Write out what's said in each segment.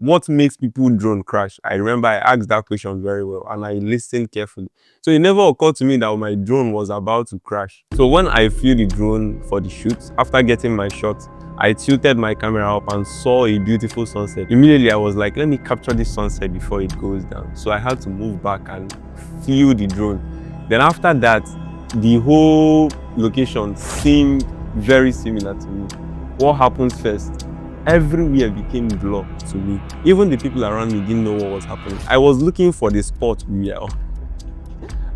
what makes people drone crash? I remember I asked that question very well and I listened carefully. So it never occurred to me that my drone was about to crash. So when I flew the drone for the shoot, after getting my shot, I tilted my camera up and saw a beautiful sunset. Immediately I was like, let me capture this sunset before it goes down. So I had to move back and flew the drone. Then after that, the whole location seemed very similar to me. What happened first? Everywhere became blur to me. Even the people around me didn't know what was happening. I was looking for the spot we were on.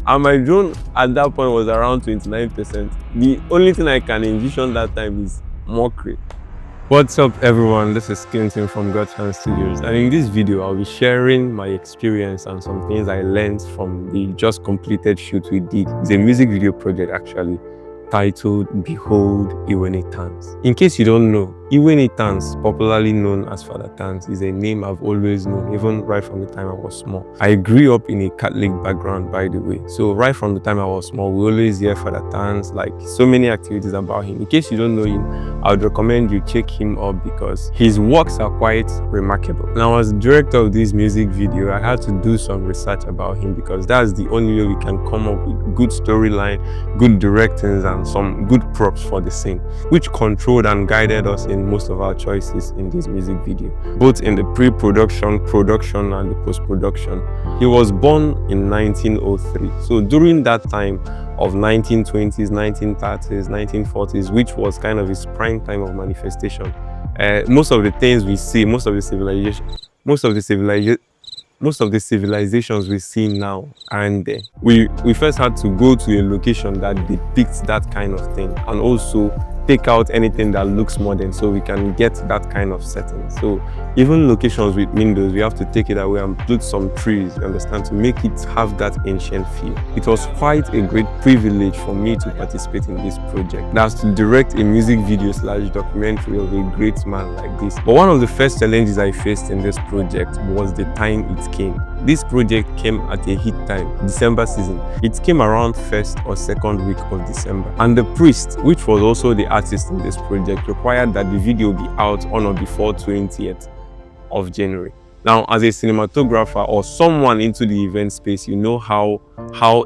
And my drone at that point was around 29%. The only thing I can envision that time is mockery. What's up everyone, this is Clinton from Godchance Studios, and in this video I'll be sharing my experience and some things I learned from the just completed shoot we did. It's a music video project actually, titled Behold Iwene Tans. In case you don't know, Iwene Tans, popularly known as Father Tans, is a name I've always known, even right from the time I was small. I grew up in a Catholic background, by the way. So right from the time I was small, we always hear Father Tans, like so many activities about him. In case you don't know him, I would recommend you check him up because his works are quite remarkable. Now, as director of this music video, I had to do some research about him because that's the only way we can come up with good storyline, good directings, and some good props for the scene, which controlled and guided us in most of our choices in this music video, both in the pre-production, production, and the post-production. He was born in 1903, so during that time of 1920s, 1930s, 1940s, which was kind of his prime time of manifestation. Most of the things we see, most of the civilizations we see now aren't there. We first had to go to a location that depicts that kind of thing, and also take out anything that looks modern so we can get that kind of setting. So even locations with windows, we have to take it away and put some trees, you understand, to make it have that ancient feel. It was quite a great privilege for me to participate in this project. That's to direct a music video / documentary of a great man like this. But one of the first challenges I faced in this project was the time it came. This project came at a heat time, December season. It came around 1st or 2nd week of December. And the priest, which was also the artist in this project, required that the video be out on or before 20th of January. Now, as a cinematographer or someone into the event space, you know how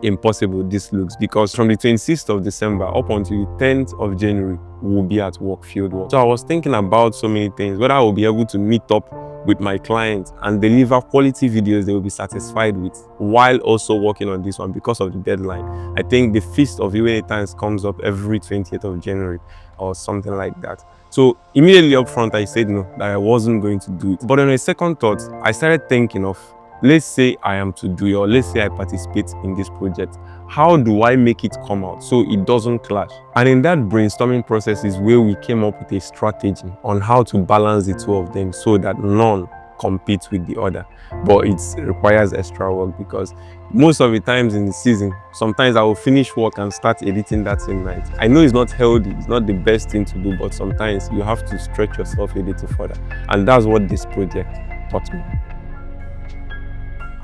impossible this looks, because from the 26th of December up until the 10th of January, we'll be at work, field work. So I was thinking about so many things, whether I will be able to meet up with my clients and deliver quality videos they will be satisfied with while also working on this one because of the deadline. I think the Feast of Iwene Tans comes up every 20th of January or something like that. So immediately up front, I said no, that I wasn't going to do it. But on a second thought, I started thinking of, let's say I am to do it, or let's say I participate in this project. How do I make it come out so it doesn't clash? And in that brainstorming process is where we came up with a strategy on how to balance the two of them so that none competes with the other. But it requires extra work because most of the times in the season, sometimes I will finish work and start editing that same night. I know it's not healthy, it's not the best thing to do, but sometimes you have to stretch yourself a little further. And that's what this project taught me.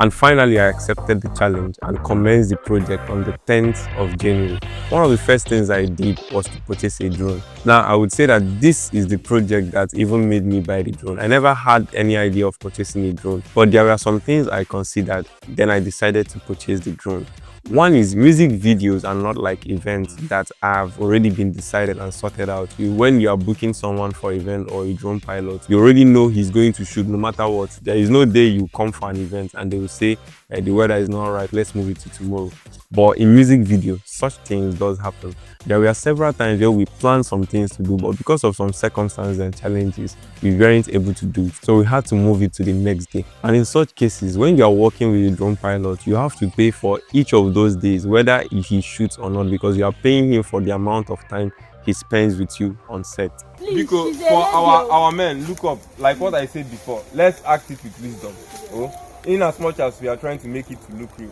And finally, I accepted the challenge and commenced the project on the 10th of January. One of the first things I did was to purchase a drone. Now, I would say that this is the project that even made me buy the drone. I never had any idea of purchasing a drone, but there were some things I considered. Then I decided to purchase the drone. One is music videos are not like events that have already been decided and sorted out. When you are booking someone for an event or a drone pilot, you already know he's going to shoot no matter what. There is no day you come for an event and they will say, the weather is not right, let's move it to tomorrow. But in music video, such things does happen. There were several times where we planned some things to do, but because of some circumstances and challenges, we weren't able to do it. So we had to move it to the next day. And in such cases, when you are working with a drone pilot, you have to pay for each of those days, whether he shoots or not, because you are paying him for the amount of time he spends with you on set. Because for our men, look up, like what I said before, let's act it with wisdom. Oh? In as much as we are trying to make it to look real.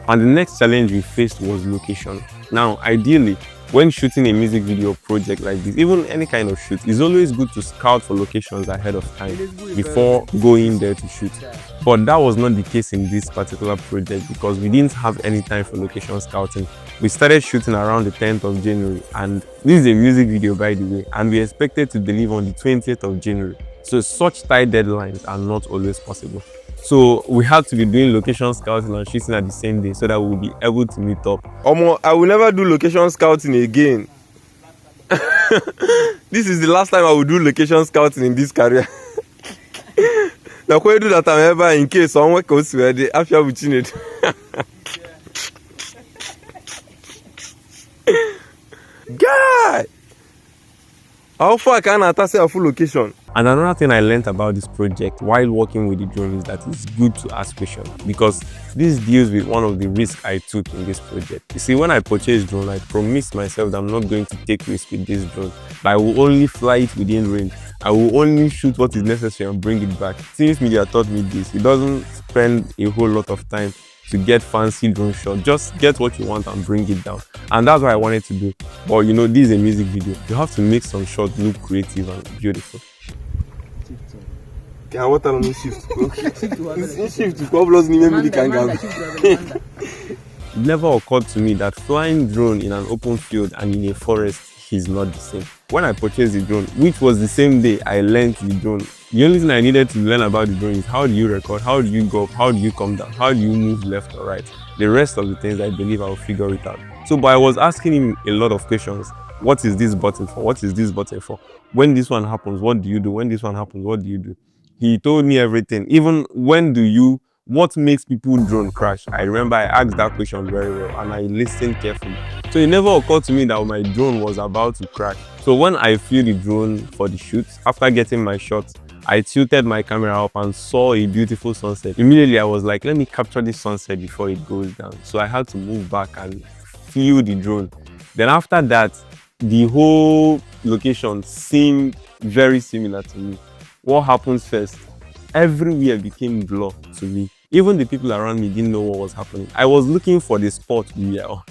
And the next challenge we faced was location. Now, ideally, when shooting a music video project like this, even any kind of shoot, it's always good to scout for locations ahead of time before going there to shoot. But that was not the case in this particular project because we didn't have any time for location scouting. We started shooting around the 10th of January, and this is a music video, by the way, and we expected to deliver on the 20th of January. So such tight deadlines are not always possible. So we had to be doing location scouting and shooting at the same day so that we'll be able to meet up. I will never do location scouting again. This is the last time I will do location scouting in this career. Now, when I do that, I'm ever in case someone goes where they have it. Guy! How far can I say a full location? And another thing I learned about this project while working with the drone is that it's good to ask questions, because this deals with one of the risks I took in this project. You see, when I purchased drone, I promised myself that I'm not going to take risks with this drone, that I will only fly it within range. I will only shoot what is necessary and bring it back. Since media taught me this, it doesn't spend a whole lot of time to get fancy drone shots. Just get what you want and bring it down. And that's what I wanted to do. But you know, this is a music video. You have to make some shots look creative and beautiful. I want to shift. Shift to problems ni can It never occurred to me that flying drone in an open field and in a forest is not the same. When I purchased the drone, which was the same day I learned the drone, the only thing I needed to learn about the drone is how do you record, how do you go up, how do you come down, how do you move left or right. The rest of the things, I believe I will figure it out. So, but I was asking him a lot of questions. What is this button for? What is this button for? When this one happens, what do you do? When this one happens, what do you do? He told me everything. Even what makes people drone crash? I remember I asked that question very well and I listened carefully. So it never occurred to me that my drone was about to crash. So when I flew the drone for the shoot, after getting my shots, I tilted my camera up and saw a beautiful sunset. Immediately I was like, let me capture this sunset before it goes down. So I had to move back and flew the drone. Then after that, the whole location seemed very similar to me. What happens first? Everywhere became blur to me. Even the people around me didn't know what was happening. I was looking for the spot we were on.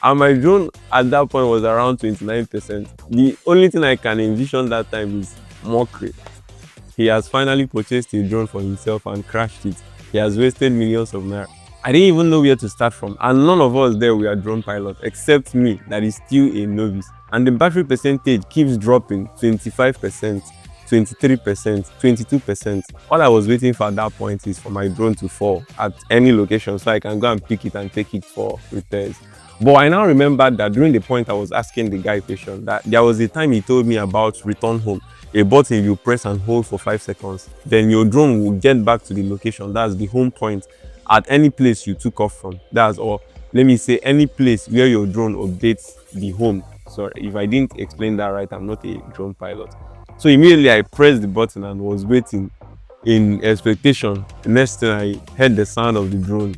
And my drone at that point was around 29%. The only thing I can envision that time is mockery. He has finally purchased a drone for himself and crashed it. He has wasted millions of naira. I didn't even know where to start from, and none of us there were drone pilots except me, that is still a novice. And the battery percentage keeps dropping: 25%, 23%, 22%. All I was waiting for at that point is for my drone to fall at any location so I can go and pick it and take it for repairs. But I now remember that during the point I was asking the guy question, that there was a time he told me about return home. A button you press and hold for 5 seconds, then your drone will get back to the location. That's the home point at any place you took off from. Or let me say any place where your drone updates the home. Sorry, if I didn't explain that right, I'm not a drone pilot. So immediately I pressed the button and was waiting in expectation. The next thing I heard the sound of the drone.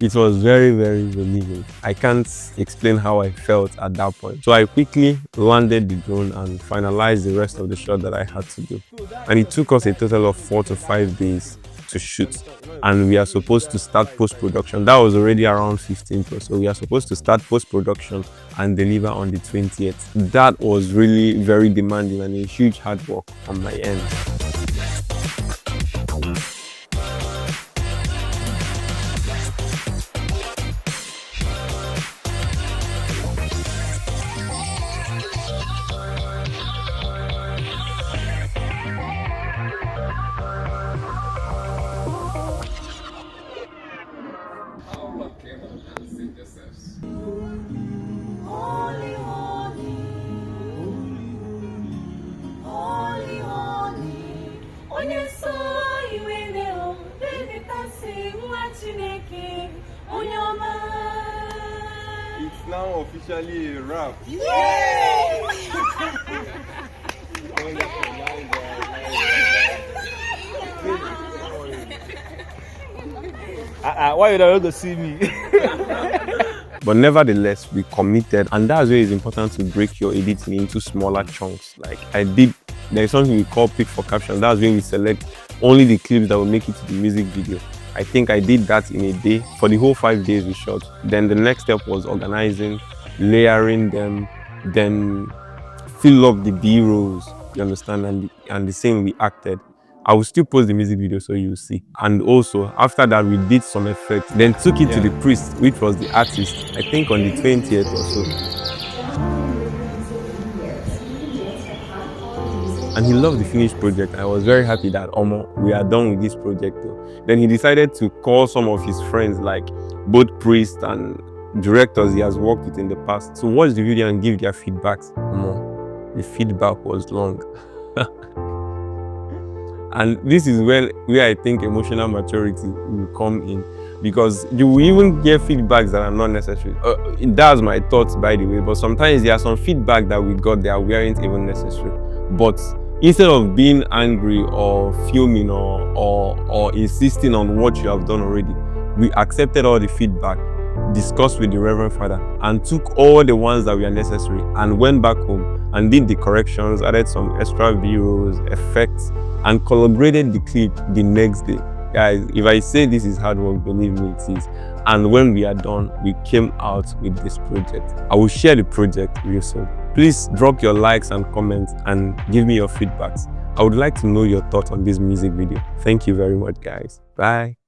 It was very, very relieving. I can't explain how I felt at that point. So I quickly landed the drone and finalized the rest of the shot that I had to do. And it took us a total of 4 to 5 days to shoot. And we are supposed to start post-production. That was already around 15th. So we are supposed to start post-production and deliver on the 20th. That was really very demanding and a huge hard work on my end. It's now officially a wrap. Yay! Why you don't go see me? But nevertheless, we committed, and that's where it's important to break your editing into smaller chunks. Like I did, there is something we call pick for caption. That's when we select only the clips that will make it to the music video. I think I did that in a day for the whole 5 days we shot. Then the next step was organizing, layering them, then fill up the B-rolls, you understand, and the same we acted. I will still post the music video so you'll see. And also, after that, we did some effects, then took it to the priest, which was the artist, I think on the 20th or so. And he loved the finished project. I was very happy that we are done with this project though. Then he decided to call some of his friends, like both priests and directors he has worked with in the past, to watch the video and give their feedbacks. The feedback was long. And this is where I think emotional maturity will come in, because you will even get feedbacks that are not necessary. That's my thoughts, by the way, but sometimes there are some feedback that we got that weren't even necessary. But instead of being angry or fuming or insisting on what you have done already, we accepted all the feedback, discussed with the Reverend Father, and took all the ones that were necessary and went back home and did the corrections, added some extra B-rolls, effects, and collaborated the clip the next day. Guys, if I say this is hard work, believe me, it is. And when we are done, we came out with this project. I will share the project real soon. Please drop your likes and comments and give me your feedbacks. I would like to know your thoughts on this music video. Thank you very much, guys. Bye.